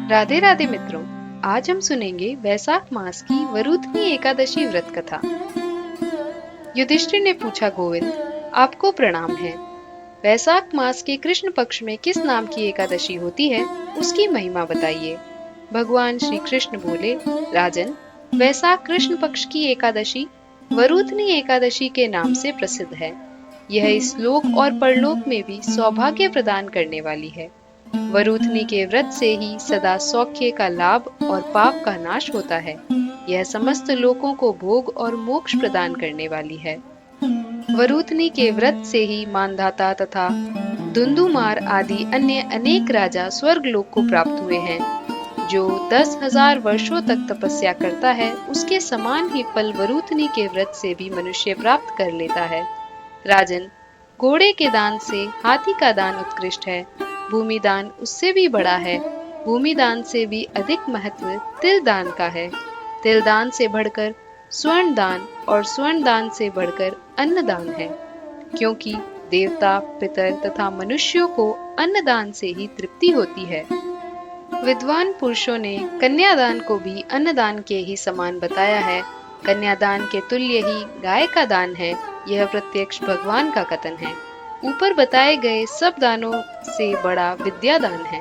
राधे राधे मित्रों, आज हम सुनेंगे वैशाख मास की वरुथनी एकादशी व्रत कथा। युधिष्ठिर ने पूछा, गोविंद आपको प्रणाम है। वैशाख मास के कृष्ण पक्ष में किस नाम की एकादशी होती है, उसकी महिमा बताइए। भगवान श्री कृष्ण बोले, राजन, वैशाख कृष्ण पक्ष की एकादशी वरुथनी एकादशी के नाम से प्रसिद्ध है। यह इस लोक और परलोक में भी सौभाग्य प्रदान करने वाली है। वरुथनी के व्रत से ही सदा सौख्य का लाभ और पाप का नाश होता है। यह समस्त लोकों को भोग और मोक्ष प्रदान करने वाली है। वरुथनी के व्रत से ही मानधाता तथा धुंधुमार आदि अन्य अनेक राजा स्वर्ग लोक को प्राप्त हुए हैं। जो 10,000 वर्षों तक तपस्या करता है, उसके समान ही फल वरुथनी के व्रत से भी मनुष्य प्राप्त कर लेता है। राजन, घोड़े के दान से हाथी का दान उत्कृष्ट है। भूमि दान उससे भी बड़ा है। भूमि दान से भी अधिक महत्व तिल दान का है। तिल दान से बढ़कर स्वर्ण दान और स्वर्ण दान से बढ़कर अन्न दान है, क्योंकि देवता, पितर तथा मनुष्यों को अन्न दान से ही तृप्ति होती है। विद्वान पुरुषों ने कन्यादान को भी अन्नदान के ही समान बताया है। कन्यादान के तुल्य ही गाय का दान है। यह प्रत्यक्ष भगवान का कथन है। ऊपर बताए गए सब दानों से बड़ा विद्यादान है।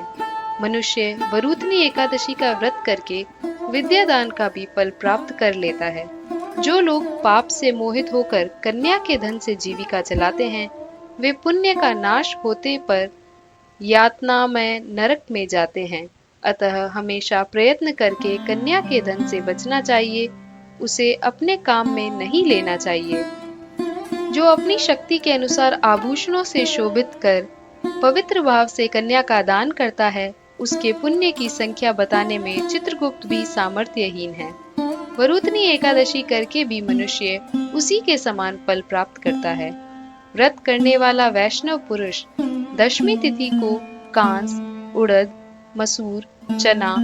मनुष्य वरुथनी एकादशी का व्रत करके विद्यादान का भी फल प्राप्त कर लेता है। जो लोग पाप से मोहित होकर कन्या के धन से जीविका चलाते हैं, वे पुण्य का नाश होते पर यातनामय नरक में जाते हैं। अतः हमेशा प्रयत्न करके कन्या के धन से बचना चाहिए। उसे अपने काम में नहीं लेना चाहिए। जो अपनी शक्ति के अनुसार आभूषणों से शोभित कर पवित्र भाव से कन्या का दान करता है, उसके पुण्य की संख्या बताने में चित्रगुप्त भी सामर्थ्यहीन है। वरुथनी एकादशी करके भी मनुष्य उसी के समान फल प्राप्त करता है। व्रत करने वाला वैष्णव पुरुष दशमी तिथि को कांस, उड़द, मसूर, चना,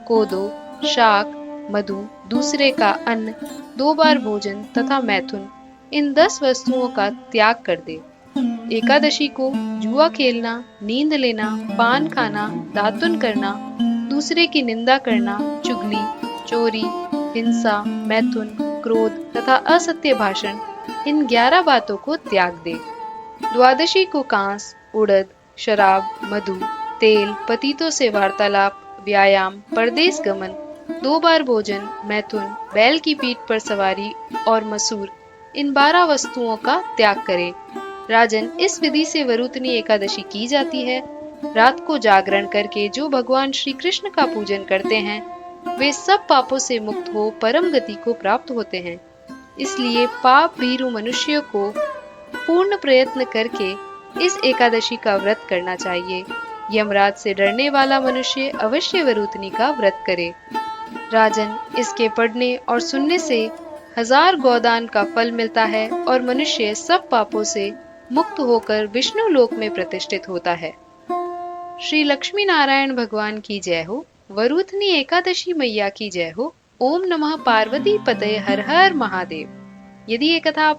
कोदो, शाक, मधु, दूसरे का अन्न, 2 बार भोजन तथा मैथुन, इन 10 वस्तुओं का त्याग कर दे। एकादशी को जुआ खेलना, नींद लेना, पान खाना, दातुन करना, दूसरे की निंदा करना, चुगली, चोरी, हिंसा, मैथुन, क्रोध तथा असत्य भाषण, इन 11 बातों को त्याग दे। द्वादशी को कांस, उड़द, शराब, मधु, तेल, पतितों से वार्तालाप, व्यायाम, परदेश गमन, 2 बार भोजन, मैथुन, बैल की पीठ पर सवारी और मसूर, इन 12 वस्तुओं का त्याग करें। राजन, इस विधि से वरुथनी एकादशी की जाती है। रात को जागरण करके जो भगवान श्री कृष्ण का पूजन करते हैं, वे सब पापों से मुक्त हो परम गति को प्राप्त होते हैं। इसलिए पाप भीरु मनुष्य को पूर्ण प्रयत्न करके इस एकादशी का व्रत करना चाहिए। यमराज से डरने वाला मनुष्य अवश्य वरुथनी का व्रत करे। राजन, इसके पढ़ने और सुनने से 1000 गोदान का फल मिलता है और मनुष्य सब पापों से मुक्त होकर विष्णु लोक में प्रतिष्ठित होता है। श्री लक्ष्मी नारायण भगवान की जय हो। वरुथनी एकादशी मैया की जय हो। ओम नमः पार्वती पतये हर हर महादेव। यदि ये कथा